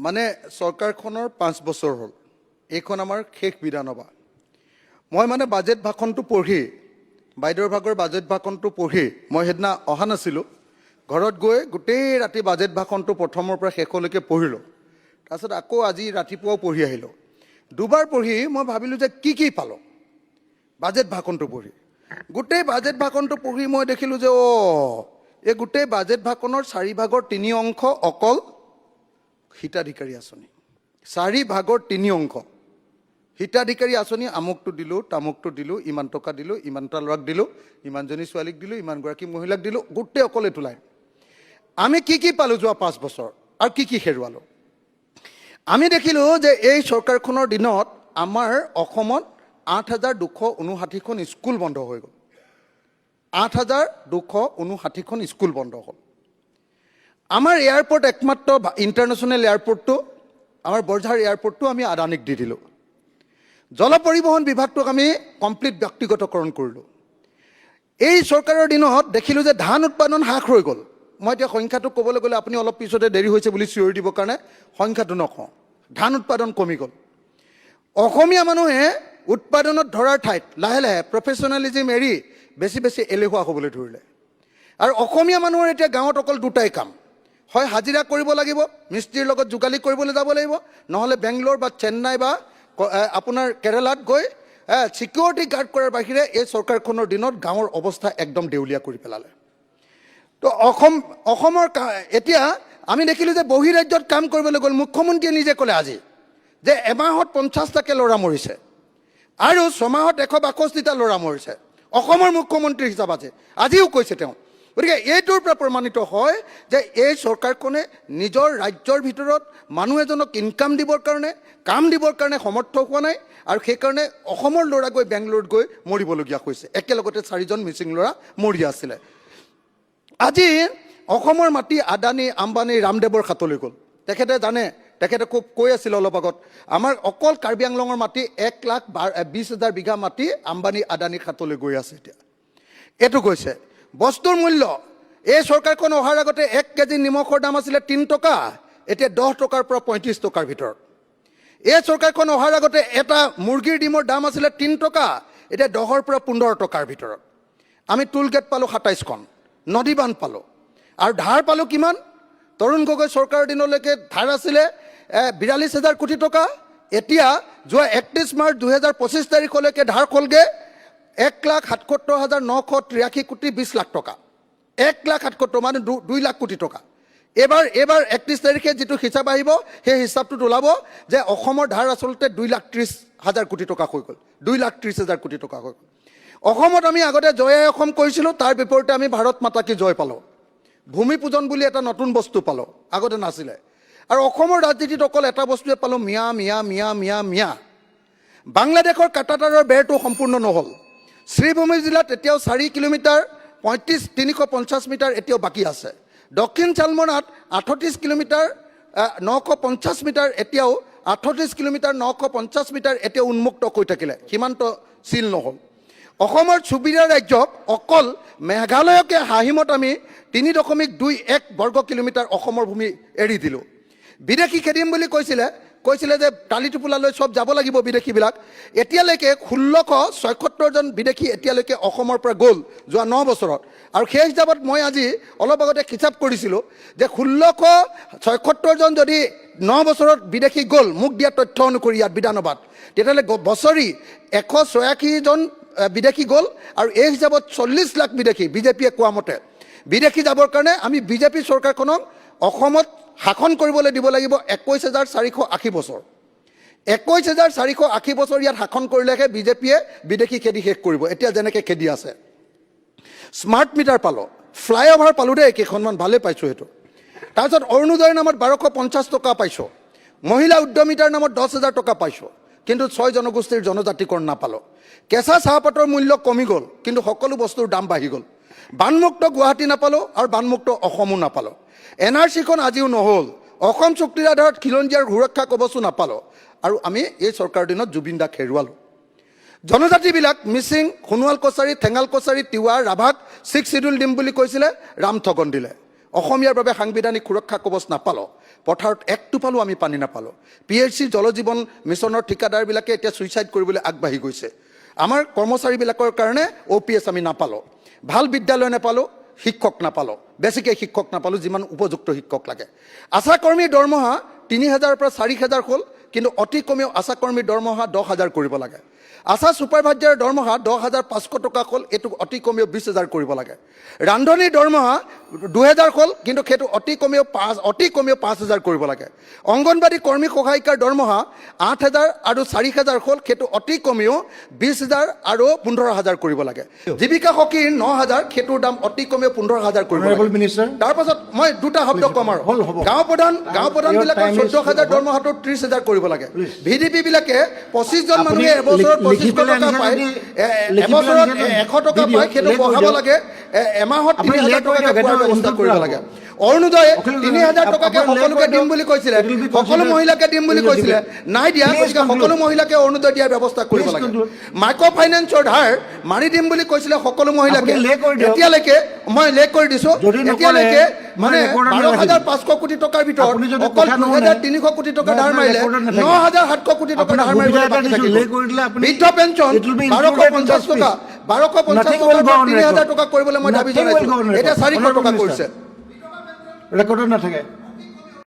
মানে চৰকাৰখনৰ 5 বছৰ হ'ল এইখন আমাৰ শেষ বিধানসভা মই মানে বাজেট ভাষণটো পঢ়ি বাইদেউৰ ভাগৰ বাজেট ভাষণটো পঢ়ি মই হেদনা অহা নাছিলোঁ ঘৰত গৈ গোটেই ৰাতি বাজেট ভাষণটো প্ৰথমৰ পৰা শেষলৈকে পঢ়িলোঁ তাৰপিছত আকৌ আজি ৰাতিপুৱাও পঢ়ি আহিলোঁ দুবাৰ পঢ়ি মই ভাবিলোঁ যে কি পালোঁ বাজেট ভাষণটো পঢ়ি গোটেই বাজেট ভাষণটো পঢ়ি মই দেখিলোঁ যে এই গোটেই বাজেট ভাষণৰ 4 ভাগৰ 3 অংশ অকল হিতাধিকাৰী আঁচনি 4 ভাগৰ 3 অংশ হিতাধিকাৰী আঁচনি আমুকটো দিলোঁ তামুকটো দিলোঁ ইমান টকা দিলোঁ ইমানটা ল'ৰাক দিলোঁ ইমানজনী ছোৱালীক দিলোঁ ইমানগৰাকী মহিলাক দিলোঁ গোটেই অকল এইটো লাইন আমি কি পালোঁ যোৱা 5 বছৰ আৰু কি হেৰুৱালোঁ আমি দেখিলোঁ যে এই চৰকাৰখনৰ দিনত আমাৰ অসমত 8,259খন স্কুল বন্ধ হৈ গ'ল 8,259খন স্কুল বন্ধ হ'ল আমাৰ এয়াৰপোৰ্ট একমাত্ৰ ইণ্টাৰনেশ্যনেল এয়াৰপোৰ্টটো আমাৰ বৰঝাৰ এয়াৰপোৰ্টটো আমি আদানীক দি দিলোঁ জল পৰিবহণ বিভাগটোক আমি কমপ্লিট ব্যক্তিগতকৰণ কৰিলোঁ এই চৰকাৰৰ দিনত দেখিলোঁ যে ধান উৎপাদন হ্ৰাস হৈ গ'ল মই এতিয়া সংখ্যাটো ক'বলৈ গ'লে আপুনি অলপ পিছতে দেৰি হৈছে বুলি চিঞৰি দিবৰ কাৰণে সংখ্যাটো নকওঁ ধান উৎপাদন কমি গ'ল অসমীয়া মানুহে উৎপাদনত ধৰাৰ ঠাইত লাহে লাহে প্ৰফেচনেলিজিম এৰি বেছি এলেহুৱা হ'বলৈ ধৰিলে আৰু অসমীয়া মানুহৰ এতিয়া গাঁৱত অকল দুটাই কাম হয় হাজিৰা কৰিব লাগিব মিস্ত্ৰীৰ লগত যোগালী কৰিবলৈ যাব লাগিব নহ'লে বেংগলোৰ বা চেন্নাই বা আপোনাৰ কেৰালাত গৈ সিকিউৰিটি গাৰ্ড কৰাৰ বাহিৰে এই চৰকাৰখনৰ দিনত গাঁৱৰ অৱস্থা একদম দেউলীয়া কৰি পেলালে তো অসমৰ এতিয়া আমি দেখিলোঁ যে বহিৰাজ্যত কাম কৰিবলৈ গ'ল মুখ্যমন্ত্ৰীয়ে নিজে ক'লে আজি যে এমাহত 50টাকৈ ল'ৰা মৰিছে আৰু 6 মাহত 162টা ল'ৰা মৰিছে অসমৰ মুখ্যমন্ত্ৰী হিচাপ আছে আজিও কৈছে তেওঁ গতিকে এইটোৰ পৰা প্ৰমাণিত হয় যে এই চৰকাৰখনে নিজৰ ৰাজ্যৰ ভিতৰত মানুহ এজনক ইনকাম দিবৰ কাৰণে কাম দিবৰ কাৰণে সমৰ্থ হোৱা নাই আৰু সেইকাৰণে অসমৰ ল'ৰা গৈ বেংগলোৰত গৈ মৰিবলগীয়া হৈছে একেলগতে 4জন মিচিং ল'ৰা মৰি আছিলে আজি অসমৰ মাটি আদানী আম্বানী ৰামদেৱৰ হাতলৈ গ'ল তেখেতে জানে তেখেতে খুব কৈ আছিল অলপ আগত আমাৰ অকল কাৰ্বি আংলঙৰ মাটি 1,20,000 বিঘা মাটি আম্বানী আদানীৰ হাতলৈ গৈ আছে এতিয়া এইটো কৈছে বস্তুৰ মূল্য এই চৰকাৰখন অহাৰ আগতে 1 কেজি নিমখৰ দাম আছিলে 3 টকা এতিয়া 10 টকাৰ পৰা 35 টকাৰ ভিতৰত এই চৰকাৰখন অহাৰ আগতে এটা মুৰ্গীৰ ডিমৰ দাম আছিলে 3 টকা এতিয়া 10ৰ পৰা 15 টকাৰ ভিতৰত আমি টুল গেট পালোঁ 27খন নদী বান্ধ পালোঁ আৰু ধাৰ পালোঁ কিমান তৰুণ গগৈ চৰকাৰৰ দিনলৈকে ধাৰ আছিলে 42,000 কোটি টকা এতিয়া যোৱা 31 মাৰ্চ 2025 তাৰিখলৈকে ধাৰ হ'লগৈ 1,77,983 কোটি 20 লাখ টকা 1,77,000 মানে 2 লাখ কোটি টকা এবাৰ 31 তাৰিখে যিটো হিচাপ আহিব সেই হিচাপটোত ওলাব যে অসমৰ ধাৰ আচলতে 2,30,000 কোটি টকা হৈ গ'ল 2,30,000 কোটি টকা হৈ গ'ল অসমত আমি আগতে জয় অসম কৰিছিলোঁ তাৰ বিপৰীতে আমি ভাৰত মাতা কি জয় পালোঁ ভূমি পূজন বুলি এটা নতুন বস্তু পালোঁ আগতে নাছিলে আৰু অসমৰ ৰাজনীতিত অকল এটা বস্তুৱে পালোঁ মিয়া বাংলাদেশৰ কাটাতাৰৰ বেৰটো সম্পূৰ্ণ নহ'ল শ্ৰীভূমি জিলাত এতিয়াও 4 কিলোমিটাৰ 350 মিটাৰ এতিয়াও বাকী আছে দক্ষিণ চালমৰাত 38 কিলোমিটাৰ 950 মিটাৰ এতিয়াও 38 কিলোমিটাৰ 950 মিটাৰ এতিয়াও উন্মুক্ত হৈ থাকিলে সীমান্ত চিল নহ'ল অসমৰ চুবুৰীয়া ৰাজ্যক অকল মেঘালয়কে হাঁহিমত আমি 3.21 বৰ্গ কিলোমিটাৰ অসমৰ ভূমি এৰি দিলোঁ বিদেশী খেদিম বুলি কৈছিলে যে টালি টোপোলালৈ চব যাব লাগিব বিদেশীবিলাক এতিয়ালৈকে 1676 জন বিদেশী এতিয়ালৈকে অসমৰ পৰা গ'ল যোৱা 9 বছৰত আৰু সেই হিচাপত মই আজি অলপ আগতে হিচাপ কৰিছিলোঁ যে 1676 জন যদি 9 বছৰত বিদেশী গ'ল মোক দিয়া তথ্য অনুসৰি ইয়াত বিধানসভাত তেতিয়াহ'লে বছৰি 186 জন বিদেশী গ'ল আৰু এই হিচাপত 40 লাখ বিদেশী বিজেপিয়ে কোৱা মতে বিদেশী যাবৰ কাৰণে আমি বিজেপি চৰকাৰখনক অসমত শাসন কৰিবলৈ দিব লাগিব 21,480 বছৰ 21,480 বছৰ ইয়াত শাসন কৰিলেহে বিজেপিয়ে বিদেশী খেদি শেষ কৰিব এতিয়া যেনেকৈ খেদি আছে স্মাৰ্ট মিটাৰ পালোঁ ফ্লাইঅভাৰ পালোঁ দেই কেইখনমান ভালেই পাইছোঁ সেইটো তাৰপিছত অৰুণোদয়ৰ নামত 1250 টকা পাইছোঁ মহিলা উদ্যমিতাৰ নামত 10,000 টকা পাইছোঁ কিন্তু 6 জনগোষ্ঠীৰ জনজাতিকৰণ নাপালোঁ কেঁচা চাহপাতৰ মূল্য কমি গ'ল কিন্তু সকলো বস্তুৰ দাম বাঢ়ি গ'ল বানমুক্ত গুৱাহাটী নাপালোঁ আৰু বানমুক্ত অসমো নাপালোঁ NRCখন আজিও নহ'ল অসম চুক্তিৰ আধাৰত খিলঞ্জীয়াৰ সুৰক্ষা কবচো নাপালোঁ আৰু আমি এই চৰকাৰৰ দিনত জুবিন দাক হেৰুৱালোঁ জনজাতিবিলাক মিচিং সোণোৱাল কছাৰী ঠেঙাল কছাৰী তিৱা ৰাভাক 6 শিডিউল দিম বুলি কৈছিলে ৰাম ঠগন দিলে অসমীয়াৰ বাবে সাংবিধানিক সুৰক্ষা কবচ নাপালোঁ পথাৰত এক টোপালো আমি পানী নাপালোঁ। PHC জল জীৱন মিছনৰ ঠিকাদাৰবিলাকে এতিয়া ছুইচাইড কৰিবলৈ আগবাঢ়ি গৈছে। আমাৰ কৰ্মচাৰীবিলাকৰ কাৰণে OPS আমি নাপালোঁ, ভাল বিদ্যালয় নাপালোঁ, শিক্ষক নাপালোঁ, বেছিকৈ শিক্ষক নাপালোঁ, যিমান উপযুক্ত শিক্ষক লাগে। আশাকৰ্মীৰ দৰমহা 3,000 পৰা 4,000 হ'ল, কিন্তু অতি কমেও আশাকৰ্মীৰ দৰমহা 10,000 কৰিব লাগে। আশা ছুপাৰভাইজাৰৰ দৰমহা 10,500 টকা হ'ল, এইটো অতি কমেও 20,000 কৰিব লাগে। ৰান্ধনীৰ দৰমহা 2,000 হ'ল, কিন্তু সেইটো অতি কমেও 5,000 কৰিব লাগে। অংগনবাদী কৰ্মী সহায়িকাৰ দৰমহা 8,000 আৰু 4,000 হ'ল, সেইটো অতি কমেও 20,000 আৰু 15,000 কৰিব লাগে। জীৱিকা সখীৰ 9,000, সেইটোৰ দাম অতি কমেও 15,000 কৰিব লাগে। তাৰপাছত মই দুটা শব্দ কম আৰু গাঁও প্ৰধানবিলাকৰ 14,000 দৰমহাটো 30,000 কৰিব লাগে। VDP বিলাকে 25জন মানুহে এবছৰত 2,500 টকা পায়, এবছৰত 100 টকা পায়, সেইটো বঢ়াব লাগে। এমাহত 3,000 টকাকৈ পোৱাৰ ব্যৱস্থা কৰিব লাগে। অৰুণোদয় 3,000 টকাকৈ সকলোকে দিম বুলি কৈছিলে, সকলো মহিলাকে দিম বুলি কৈছিলে, নাই দিয়া। গতিকে সকলো মহিলাকে অৰুণোদয় দিয়াৰ ব্যৱস্থা কৰিব লাগে। মাইক্ৰ' ফাইনেন্সৰ ধাৰ মাৰি দিম বুলি কৈছিলে সকলো মহিলাকে, এতিয়ালৈকে মই লেক কৰি দিছোঁ। এতিয়ালৈকে মানে 12,500 কোটি টকাৰ ভিতৰত অকল 2,300 কোটি টকা ধাৰ মাৰিলে, 9,700 কোটি টকা ধাৰ মাৰিবলৈ বাকী থাকিল। বৃদ্ধ পেঞ্চন 1,250 টকা, 1,250 টকাৰ 3,000 টকা কৰিবলৈ মই দাবী জনাইছোঁ, এতিয়া 400 টকা কৰিছে। ৰেকৰ্ডত নাথাকে।